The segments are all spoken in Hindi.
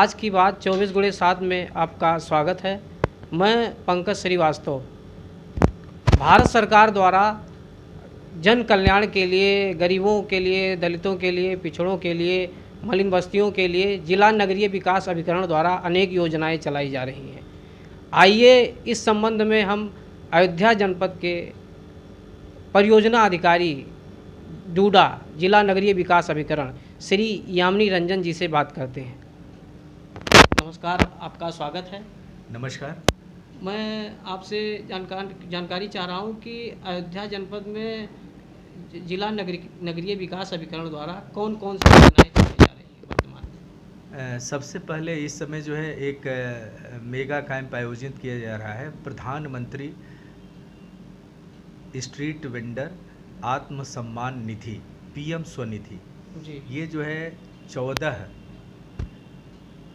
आज की बात 24x7 में आपका स्वागत है। मैं पंकज श्रीवास्तव। भारत सरकार द्वारा जन कल्याण के लिए, गरीबों के लिए, दलितों के लिए, पिछड़ों के लिए, मलिन बस्तियों के लिए जिला नगरीय विकास अभिकरण द्वारा अनेक योजनाएं चलाई जा रही हैं। आइए इस संबंध में हम अयोध्या जनपद के परियोजना अधिकारी डूडा जिला नगरीय विकास अभिकरण श्री यामिनी रंजन जी से बात करते हैं। नमस्कार, आपका स्वागत है। नमस्कार। मैं आपसे जानकारी चाह रहा हूं कि अयोध्या जनपद में जिला नगरीय विकास अभिकरण द्वारा कौन कौन सी योजनाएं चलाई जा रही हैं वर्तमान में। सबसे पहले इस समय जो है एक मेगा कैंप आयोजित किया जा रहा है। प्रधानमंत्री स्ट्रीट वेंडर आत्मसम्मान निधि, पीएम स्वनिधि जी। ये जो है 14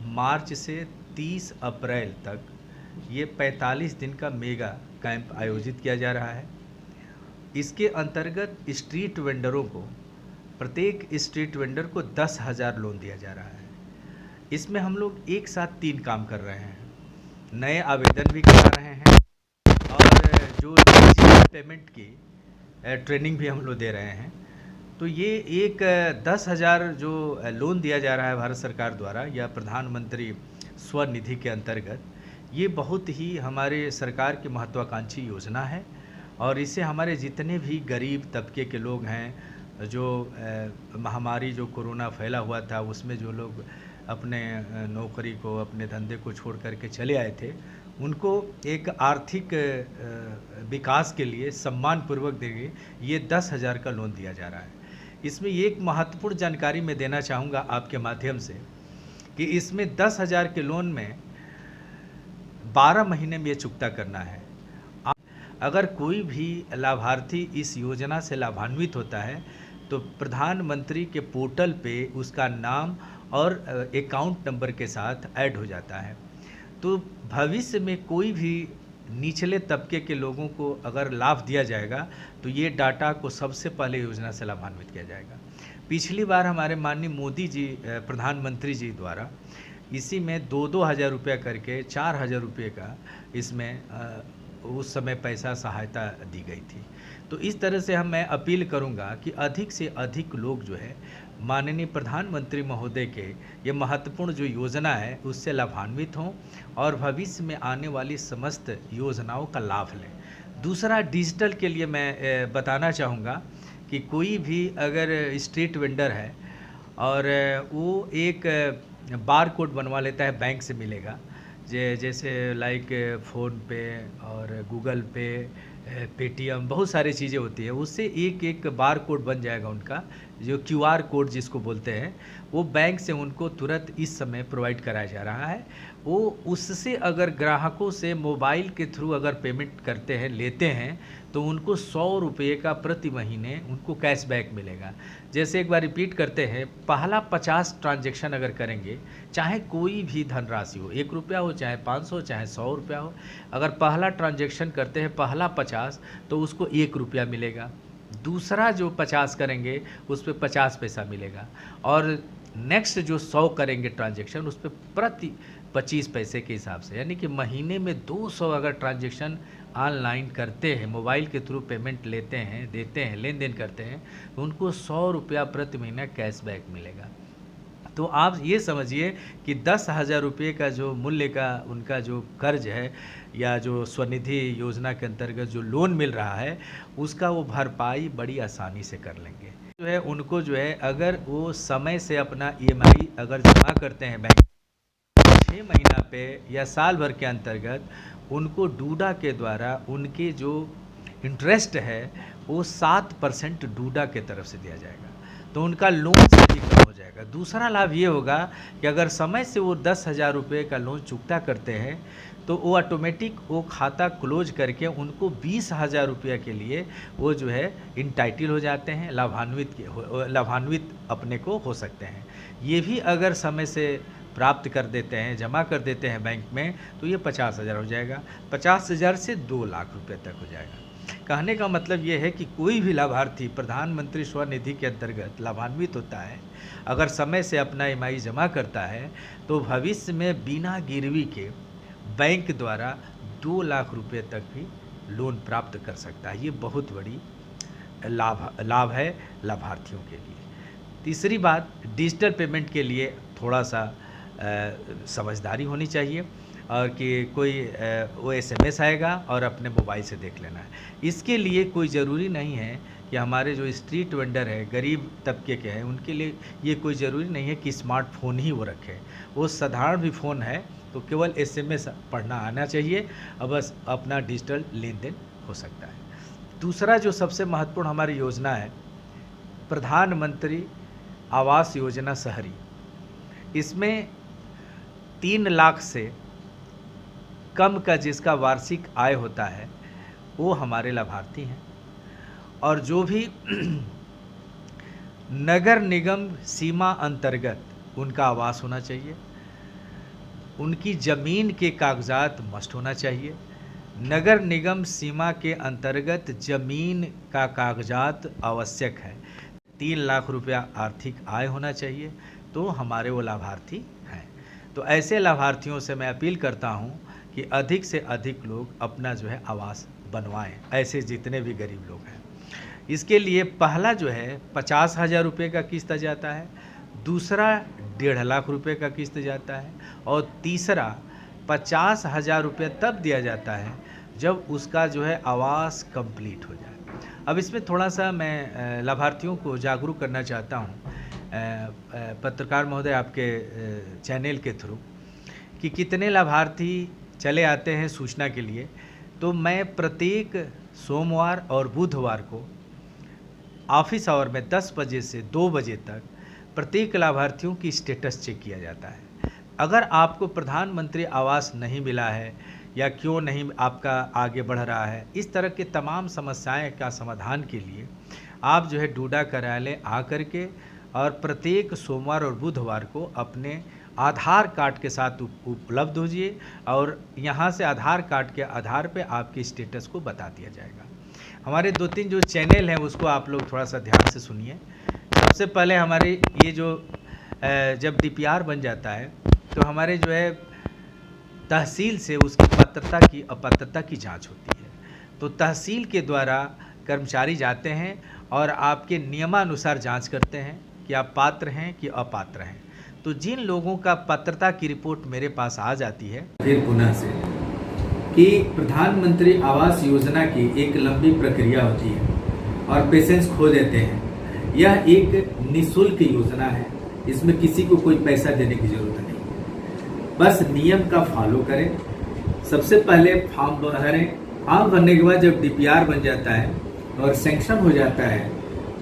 मार्च से 30 अप्रैल तक ये 45 दिन का मेगा कैंप आयोजित किया जा रहा है। इसके अंतर्गत स्ट्रीट वेंडरों को, प्रत्येक स्ट्रीट वेंडर को 10,000 लोन दिया जा रहा है। इसमें हम लोग एक साथ 3 काम कर रहे हैं। नए आवेदन भी करा रहे हैं और जो डिजिटल पेमेंट की ट्रेनिंग भी हम लोग दे रहे हैं। तो ये एक 10,000 जो लोन दिया जा रहा है भारत सरकार द्वारा या प्रधानमंत्री स्वनिधि के अंतर्गत, ये बहुत ही हमारे सरकार की महत्वाकांक्षी योजना है और इससे हमारे जितने भी गरीब तबके के लोग हैं, जो महामारी जो कोरोना फैला हुआ था उसमें जो लोग अपने नौकरी को, अपने धंधे को छोड़ करके चले आए थे, उनको एक आर्थिक विकास के लिए सम्मानपूर्वक देंगे ये 10,000 का लोन दिया जा रहा है। इसमें एक महत्वपूर्ण जानकारी मैं देना चाहूँगा आपके माध्यम से कि इसमें 10,000 के लोन में 12 महीने में ये चुकता करना है। अगर कोई भी लाभार्थी इस योजना से लाभान्वित होता है तो प्रधानमंत्री के पोर्टल पे उसका नाम और अकाउंट नंबर के साथ ऐड हो जाता है। तो भविष्य में कोई भी निचले तबके के लोगों को अगर लाभ दिया जाएगा तो ये डाटा को सबसे पहले योजना से लाभान्वित किया जाएगा। पिछली बार हमारे माननीय मोदी जी, प्रधानमंत्री जी द्वारा इसी में 2-2 हज़ार रुपया करके 4,000 रुपये का इसमें उस समय पैसा सहायता दी गई थी। तो इस तरह से मैं अपील करूंगा कि अधिक से अधिक लोग जो है माननीय प्रधानमंत्री महोदय के ये महत्वपूर्ण जो योजना है उससे लाभान्वित हों और भविष्य में आने वाली समस्त योजनाओं का लाभ लें। दूसरा, डिजिटल के लिए मैं बताना चाहूँगा कि कोई भी अगर स्ट्रीट वेंडर है और वो एक बार कोड बनवा लेता है, बैंक से मिलेगा, जैसे लाइक फ़ोन पे और गूगल पे, पेटीएम, बहुत सारी चीज़ें होती है, उससे एक बार कोड बन जाएगा उनका, जो क्यूआर कोड जिसको बोलते हैं, वो बैंक से उनको तुरंत इस समय प्रोवाइड कराया जा रहा है। वो उससे अगर ग्राहकों से मोबाइल के थ्रू अगर पेमेंट करते हैं, लेते हैं, तो उनको 100 रुपये का प्रति महीने उनको कैशबैक मिलेगा। जैसे एक बार रिपीट करते हैं, पहला 50 ट्रांजैक्शन अगर करेंगे, चाहे कोई भी धनराशि हो, 1 रुपया हो, चाहे 500, चाहे 100 रुपया हो, अगर पहला ट्रांजैक्शन करते हैं, पहला 50, तो उसको 1 रुपया मिलेगा। दूसरा जो 50 करेंगे उस पर 50 पैसा मिलेगा और नेक्स्ट जो 100 करेंगे ट्रांजैक्शन उस पर प्रति 25 पैसे के हिसाब से, यानी कि महीने में 200 अगर ट्रांजैक्शन ऑनलाइन करते हैं, मोबाइल के थ्रू पेमेंट लेते हैं, देते हैं, लेन देन करते हैं, तो उनको 100 रुपया प्रति महीना कैशबैक मिलेगा। तो आप ये समझिए कि 10,000 रुपये का जो मूल्य का उनका जो कर्ज है या जो स्वनिधि योजना के अंतर्गत जो लोन मिल रहा है उसका वो भरपाई बड़ी आसानी से कर लेंगे। जो है उनको जो है अगर वो समय से अपना ईएमआई अगर जमा करते हैं बैंक 6 महीना पे या साल भर के अंतर्गत, उनको डूडा के द्वारा उनके जो इंटरेस्ट है वो 7% डूडा के तरफ से दिया जाएगा, तो उनका लोन से भी कम हो जाएगा। दूसरा लाभ ये होगा कि अगर समय से वो 10,000 रुपये का लोन चुकता करते हैं तो वो ऑटोमेटिक वो खाता क्लोज करके उनको 20,000 रुपये के लिए वो जो है इंटाइटल हो जाते हैं, लाभान्वित अपने को हो सकते हैं। ये भी अगर समय से प्राप्त कर देते हैं, जमा कर देते हैं बैंक में, तो ये 50,000 हो जाएगा। 50,000 से 2 लाख रुपये तक हो जाएगा। कहने का मतलब ये है कि कोई भी लाभार्थी प्रधानमंत्री स्वनिधि के अंतर्गत लाभान्वित होता है, अगर समय से अपना ईएमआई जमा करता है तो भविष्य में बिना गिरवी के बैंक द्वारा 2 लाख रुपए तक भी लोन प्राप्त कर सकता है। ये बहुत बड़ी लाभ है लाभार्थियों के लिए। तीसरी बात, डिजिटल पेमेंट के लिए थोड़ा सा समझदारी होनी चाहिए और कि कोई वो SMS आएगा और अपने मोबाइल से देख लेना है। इसके लिए कोई ज़रूरी नहीं है कि हमारे जो स्ट्रीट वेंडर है, गरीब तबके के हैं, उनके लिए ये कोई ज़रूरी नहीं है कि स्मार्टफोन ही वो रखें। वो साधारण भी फ़ोन है तो केवल SMS पढ़ना आना चाहिए और बस अपना डिजिटल लेन देन हो सकता है। दूसरा जो सबसे महत्वपूर्ण हमारी योजना है, प्रधानमंत्री आवास योजना शहरी। इसमें 3 लाख से कम का जिसका वार्षिक आय होता है वो हमारे लाभार्थी हैं, और जो भी नगर निगम सीमा अंतर्गत उनका आवास होना चाहिए, उनकी ज़मीन के कागजात मस्ट होना चाहिए। नगर निगम सीमा के अंतर्गत ज़मीन का कागजात आवश्यक है। 3 लाख रुपया आर्थिक आय होना चाहिए तो हमारे वो लाभार्थी हैं। तो ऐसे लाभार्थियों से मैं अपील करता हूं कि अधिक से अधिक लोग अपना जो है आवास बनवाएं, ऐसे जितने भी गरीब लोग हैं। इसके लिए पहला जो है 50,000 रुपये का किस्त जाता है, दूसरा 1.5 लाख रुपये का किस्त जाता है, और तीसरा 50,000 रुपये तब दिया जाता है जब उसका जो है आवास कंप्लीट हो जाए। अब इसमें थोड़ा सा मैं लाभार्थियों को जागरूक करना चाहता हूँ, पत्रकार महोदय आपके चैनल के थ्रू, कि कितने लाभार्थी चले आते हैं सूचना के लिए। तो मैं प्रत्येक सोमवार और बुधवार को ऑफिस आवर में 10 बजे से 2 बजे तक प्रत्येक लाभार्थियों की स्टेटस चेक किया जाता है। अगर आपको प्रधानमंत्री आवास नहीं मिला है या क्यों नहीं आपका आगे बढ़ रहा है, इस तरह के तमाम समस्याएं का समाधान के लिए आप जो है डूडा कार्यालय आकर के और प्रत्येक सोमवार और बुधवार को अपने आधार कार्ड के साथ उपलब्ध होइए, और यहाँ से आधार कार्ड के आधार पे आपकी स्टेटस को बता दिया जाएगा। हमारे 2-3 जो चैनल हैं उसको आप लोग थोड़ा सा ध्यान से सुनिए। सबसे पहले हमारे ये जो जब DPR बन जाता है तो हमारे जो है तहसील से उसकी पात्रता की अपात्रता की जांच होती है। तो तहसील के द्वारा कर्मचारी जाते हैं और आपके नियमानुसार जांच करते हैं कि आप पात्र हैं कि अपात्र हैं। तो जिन लोगों का पात्रता की रिपोर्ट मेरे पास आ जाती है फिर पुनः से कि प्रधानमंत्री आवास योजना की एक लंबी प्रक्रिया होती है और पेशेंस खो देते हैं। यह एक निःशुल्क योजना है, इसमें किसी को कोई पैसा देने की जरूरत नहीं, बस नियम का फॉलो करें। सबसे पहले फॉर्म भरें, फॉर्म भरने के बाद जब DPR बन जाता है और सैंक्शन हो जाता है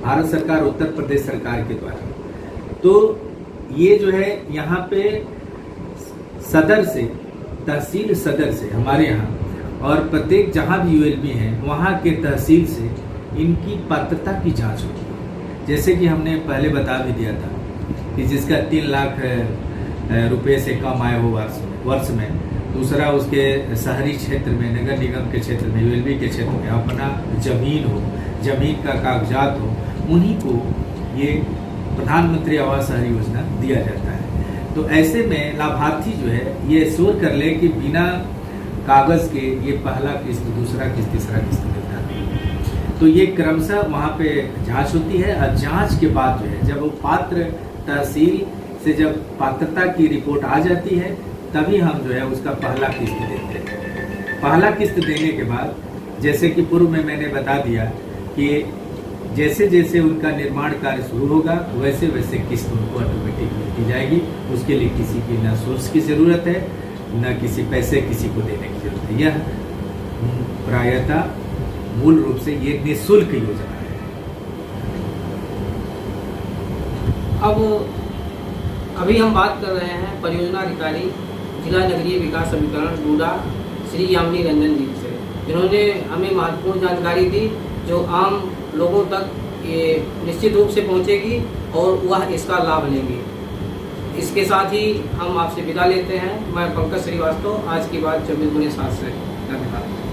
भारत सरकार उत्तर प्रदेश सरकार के द्वारा, तो ये जो है यहाँ पे सदर से, तहसील सदर से हमारे यहाँ, और प्रत्येक जहाँ भी ULB हैं वहाँ के तहसील से इनकी पात्रता की जांच होती है। जैसे कि हमने पहले बता भी दिया था कि जिसका 3 लाख रुपए से कम आए हो वर्ष में, दूसरा उसके शहरी क्षेत्र में, नगर निगम के क्षेत्र में, ULB के क्षेत्र में अपना जमीन हो, जमीन का कागजात हो, उन्हीं को ये प्रधानमंत्री आवास शहरी योजना दिया जाता है। तो ऐसे में लाभार्थी जो है ये श्योर कर ले कि बिना कागज के ये पहला किस्त, दूसरा किस्त, तीसरा किस्त मिलता है। तो ये क्रमशः वहाँ पे जांच होती है, और जांच के बाद जो है जब वो पात्र तहसील से जब पात्रता की रिपोर्ट आ जाती है तभी हम जो है उसका पहला किस्त देते हैं। पहला किस्त देने के बाद, जैसे कि पूर्व में मैंने बता दिया कि जैसे जैसे उनका निर्माण कार्य शुरू होगा वैसे वैसे किस्त उनको ऑटोमेटिक मिलती जाएगी। उसके लिए किसी की न सोर्स की ज़रूरत है, न किसी पैसे किसी को देने की जरूरत है। यह प्रायतः मूल रूप से ये निःशुल्क योजना है। अब अभी हम बात कर रहे हैं परियोजना अधिकारी जिला नगरीय विकास अभिकरण डूडा श्री यामिनी रंजन जी से, जिन्होंने हमें महत्वपूर्ण जानकारी दी जो आम लोगों तक ये निश्चित रूप से पहुंचेगी और वह इसका लाभ लेंगे। इसके साथ ही हम आपसे विदा लेते हैं। मैं पंकज श्रीवास्तव, आज की बात 24/7 से। धन्यवाद।